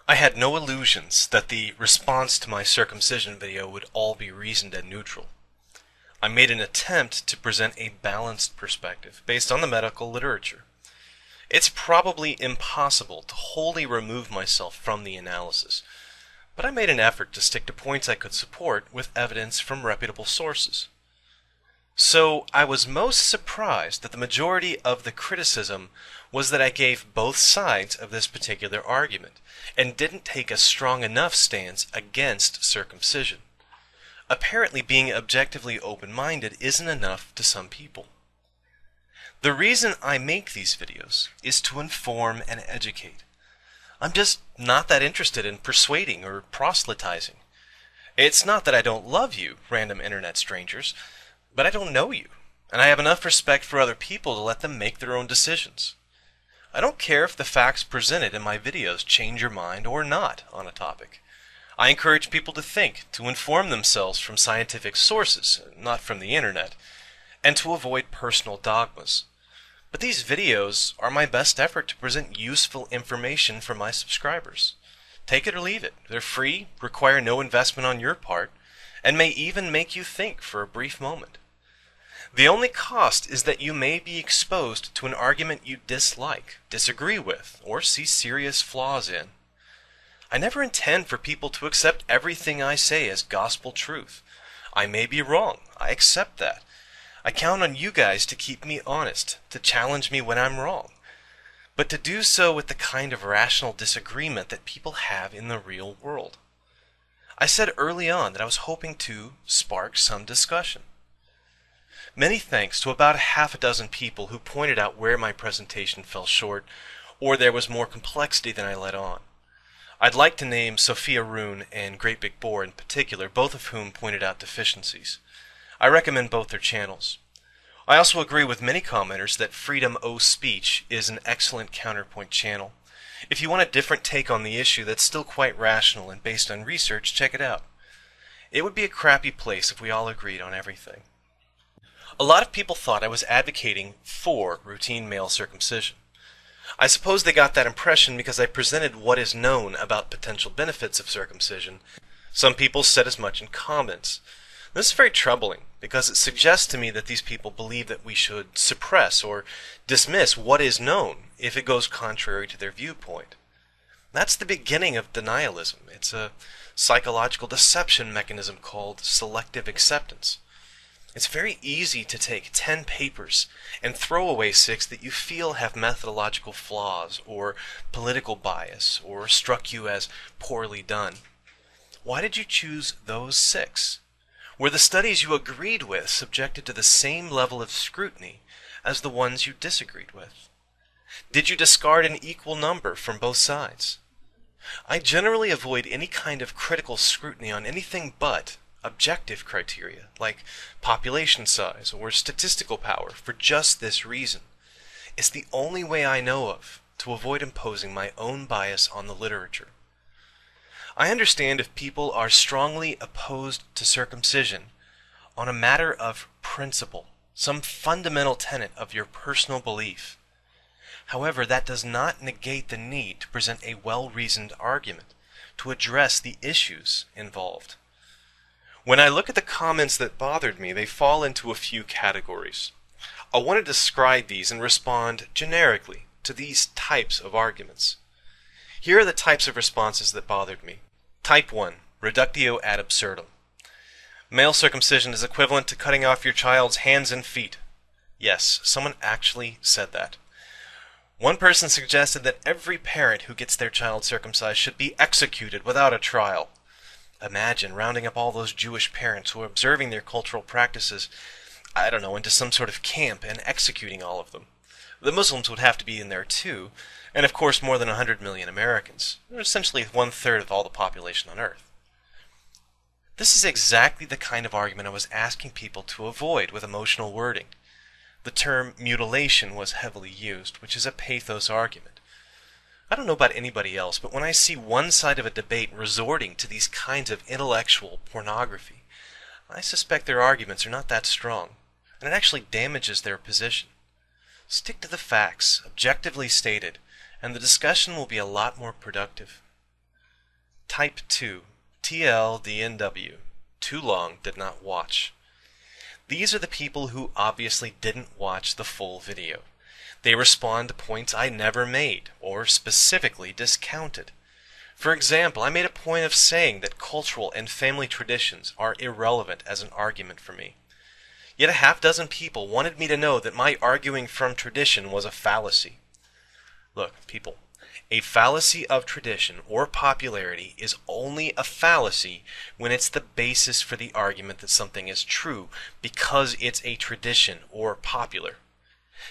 I had no illusions that the response to my circumcision video would all be reasoned and neutral. I made an attempt to present a balanced perspective based on the medical literature. It's probably impossible to wholly remove myself from the analysis, but I made an effort to stick to points I could support with evidence from reputable sources. So I was most surprised that the majority of the criticism was that I gave both sides of this particular argument and didn't take a strong enough stance against circumcision. Apparently being objectively open-minded isn't enough to some people. The reason I make these videos is to inform and educate. I'm just not that interested in persuading or proselytizing. It's not that I don't love you, random internet strangers, but I don't know you, and I have enough respect for other people to let them make their own decisions. I don't care if the facts presented in my videos change your mind or not on a topic. I encourage people to think, to inform themselves from scientific sources, not from the internet, and to avoid personal dogmas. But these videos are my best effort to present useful information for my subscribers. Take it or leave it. They're free, require no investment on your part, and may even make you think for a brief moment. The only cost is that you may be exposed to an argument you dislike, disagree with, or see serious flaws in. I never intend for people to accept everything I say as gospel truth. I may be wrong. I accept that. I count on you guys to keep me honest, to challenge me when I'm wrong, but to do so with the kind of rational disagreement that people have in the real world. I said early on that I was hoping to spark some discussion. Many thanks to about half a dozen people who pointed out where my presentation fell short, or there was more complexity than I let on. I'd like to name Sophia Rune and Great Big Boar in particular, both of whom pointed out deficiencies. I recommend both their channels. I also agree with many commenters that Freedom O Speech is an excellent counterpoint channel. If you want a different take on the issue that's still quite rational and based on research, check it out. It would be a crappy place if we all agreed on everything. A lot of people thought I was advocating for routine male circumcision. I suppose they got that impression because I presented what is known about potential benefits of circumcision. Some people said as much in comments. This is very troubling because it suggests to me that these people believe that we should suppress or dismiss what is known if it goes contrary to their viewpoint. That's the beginning of denialism. It's a psychological deception mechanism called selective acceptance. It's very easy to take 10 papers and throw away 6 that you feel have methodological flaws or political bias or struck you as poorly done. Why did you choose those 6? Were the studies you agreed with subjected to the same level of scrutiny as the ones you disagreed with? Did you discard an equal number from both sides? I generally avoid any kind of critical scrutiny on anything but objective criteria, like population size or statistical power, for just this reason. It's the only way I know of to avoid imposing my own bias on the literature. I understand if people are strongly opposed to circumcision on a matter of principle, some fundamental tenet of your personal belief. However, that does not negate the need to present a well-reasoned argument to address the issues involved. When I look at the comments that bothered me, they fall into a few categories. I want to describe these and respond generically to these types of arguments. Here are the types of responses that bothered me. Type 1, reductio ad absurdum. Male circumcision is equivalent to cutting off your child's hands and feet. Yes, someone actually said that. One person suggested that every parent who gets their child circumcised should be executed without a trial. Imagine rounding up all those Jewish parents who are observing their cultural practices, into some sort of camp and executing all of them. The Muslims would have to be in there too, and of course more than 100 million Americans. They're essentially 1/3 of all the population on Earth. This is exactly the kind of argument I was asking people to avoid with emotional wording. The term mutilation was heavily used, which is a pathos argument. I don't know about anybody else, but when I see one side of a debate resorting to these kinds of intellectual pornography, I suspect their arguments are not that strong, and it actually damages their position. Stick to the facts, objectively stated, and the discussion will be a lot more productive. Type 2, TLDNW, too long, did not watch. These are the people who obviously didn't watch the full video. They respond to points I never made, or specifically discounted. For example, I made a point of saying that cultural and family traditions are irrelevant as an argument for me. Yet a half-dozen people wanted me to know that my arguing from tradition was a fallacy. Look, people, a fallacy of tradition or popularity is only a fallacy when it's the basis for the argument that something is true because it's a tradition or popular.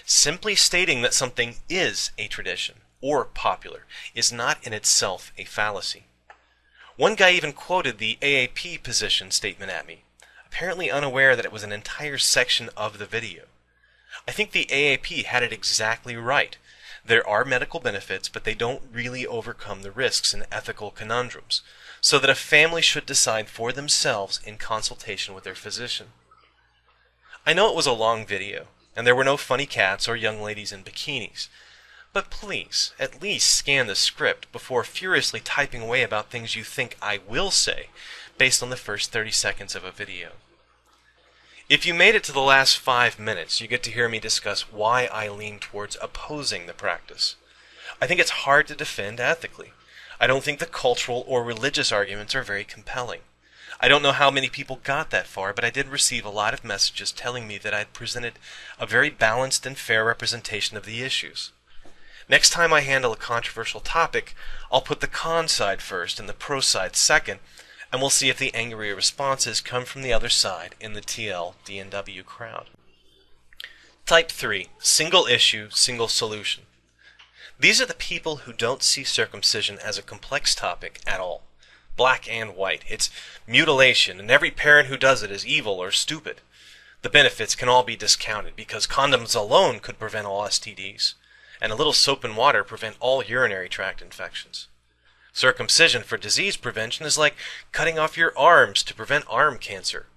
Simply stating that something is a tradition or popular is not in itself a fallacy. One guy even quoted the AAP position statement at me, apparently unaware that it was an entire section of the video. I think the AAP had it exactly right. There are medical benefits, but they don't really overcome the risks and ethical conundrums, so that a family should decide for themselves in consultation with their physician. I know it was a long video, and there were no funny cats or young ladies in bikinis, but please, at least scan the script before furiously typing away about things you think I will say based on the first 30 seconds of a video. If you made it to the last 5 minutes, you get to hear me discuss why I lean towards opposing the practice. I think it's hard to defend ethically. I don't think the cultural or religious arguments are very compelling. I don't know how many people got that far, but I did receive a lot of messages telling me that I had presented a very balanced and fair representation of the issues. Next time I handle a controversial topic, I'll put the con side first and the pro side second, and we'll see if the angry responses come from the other side in the TL-DNW crowd. Type 3, single issue, single solution. These are the people who don't see circumcision as a complex topic at all. Black and white. It's mutilation, and every parent who does it is evil or stupid. The benefits can all be discounted because condoms alone could prevent all STDs, and a little soap and water prevent all urinary tract infections. Circumcision for disease prevention is like cutting off your arms to prevent arm cancer.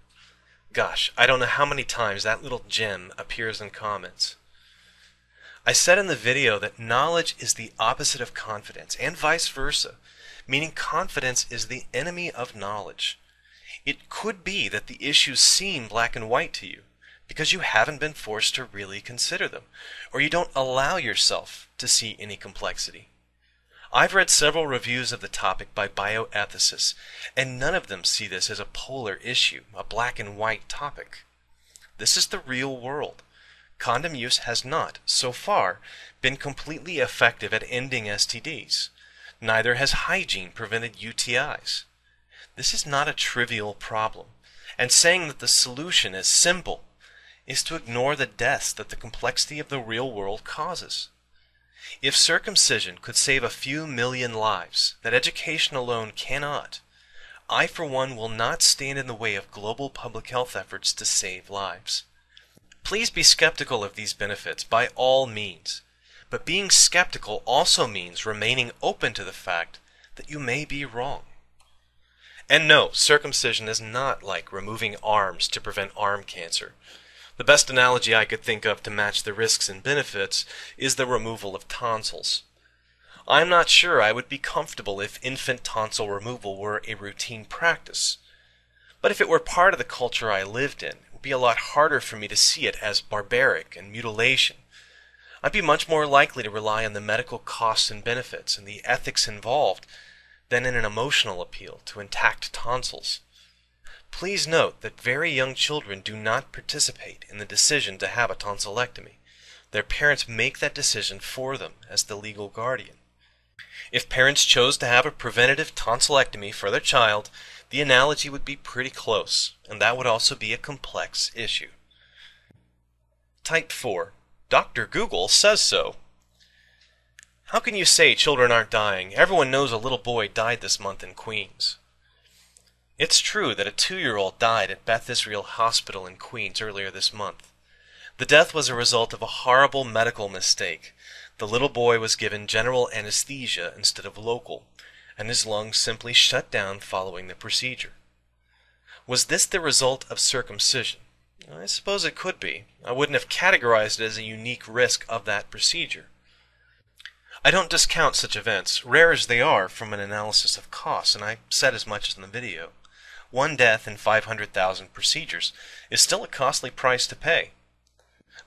Gosh, I don't know how many times that little gem appears in comments. I said in the video that knowledge is the opposite of confidence, and vice versa, meaning confidence is the enemy of knowledge. It could be that the issues seem black and white to you because you haven't been forced to really consider them, or you don't allow yourself to see any complexity. I've read several reviews of the topic by bioethicists, and none of them see this as a polar issue, a black and white topic. This is the real world. Condom use has not, so far, been completely effective at ending STDs. Neither has hygiene prevented UTIs. This is not a trivial problem, and saying that the solution is simple is to ignore the deaths that the complexity of the real world causes. If circumcision could save a few million lives that education alone cannot, I for one will not stand in the way of global public health efforts to save lives. Please be skeptical of these benefits by all means, but being skeptical also means remaining open to the fact that you may be wrong. And no, circumcision is not like removing arms to prevent arm cancer. The best analogy I could think of to match the risks and benefits is the removal of tonsils. I'm not sure I would be comfortable if infant tonsil removal were a routine practice. But if it were part of the culture I lived in, it would be a lot harder for me to see it as barbaric and mutilation. I'd be much more likely to rely on the medical costs and benefits and the ethics involved than in an emotional appeal to intact tonsils. Please note that very young children do not participate in the decision to have a tonsillectomy. Their parents make that decision for them as the legal guardian. If parents chose to have a preventative tonsillectomy for their child, the analogy would be pretty close, and that would also be a complex issue. Type 4. Dr. Google says so. How can you say children aren't dying? Everyone knows a little boy died this month in Queens. It's true that a 2-year-old died at Beth Israel Hospital in Queens earlier this month. The death was a result of a horrible medical mistake. The little boy was given general anesthesia instead of local, and his lungs simply shut down following the procedure. Was this the result of circumcision? I suppose it could be. I wouldn't have categorized it as a unique risk of that procedure. I don't discount such events, rare as they are, from an analysis of costs, and I said as much in the video. One death in 500,000 procedures is still a costly price to pay.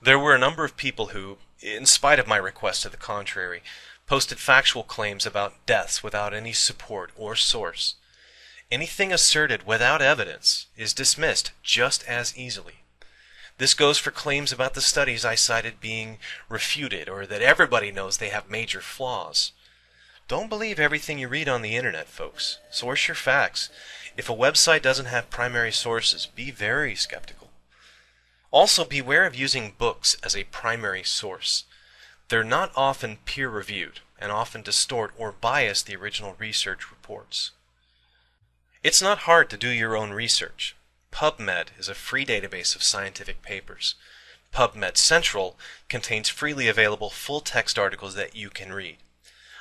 There were a number of people who, in spite of my request to the contrary, posted factual claims about deaths without any support or source. Anything asserted without evidence is dismissed just as easily. This goes for claims about the studies I cited being refuted or that everybody knows they have major flaws. Don't believe everything you read on the internet, folks. Source your facts. If a website doesn't have primary sources, be very skeptical. Also, beware of using books as a primary source. They're not often peer-reviewed and often distort or bias the original research reports. It's not hard to do your own research. PubMed is a free database of scientific papers. PubMed Central contains freely available full-text articles that you can read.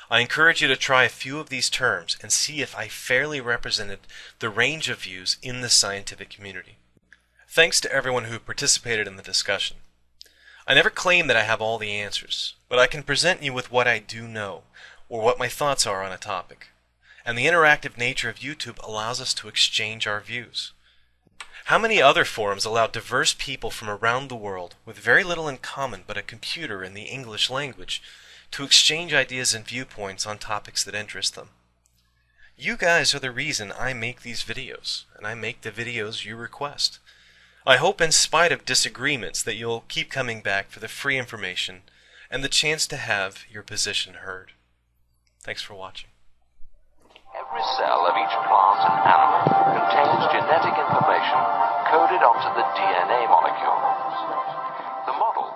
I encourage you to try a few of these terms and see if I fairly represented the range of views in the scientific community. Thanks to everyone who participated in the discussion. I never claim that I have all the answers, but I can present you with what I do know, or what my thoughts are on a topic. And the interactive nature of YouTube allows us to exchange our views. How many other forums allow diverse people from around the world, with very little in common but a computer and the English language, to exchange ideas and viewpoints on topics that interest them? You guys are the reason I make these videos, and I make the videos you request. I hope in spite of disagreements that you'll keep coming back for the free information and the chance to have your position heard. Thanks for watching. Every cell of each plant and animal contains genetic information coded onto the DNA molecule. The model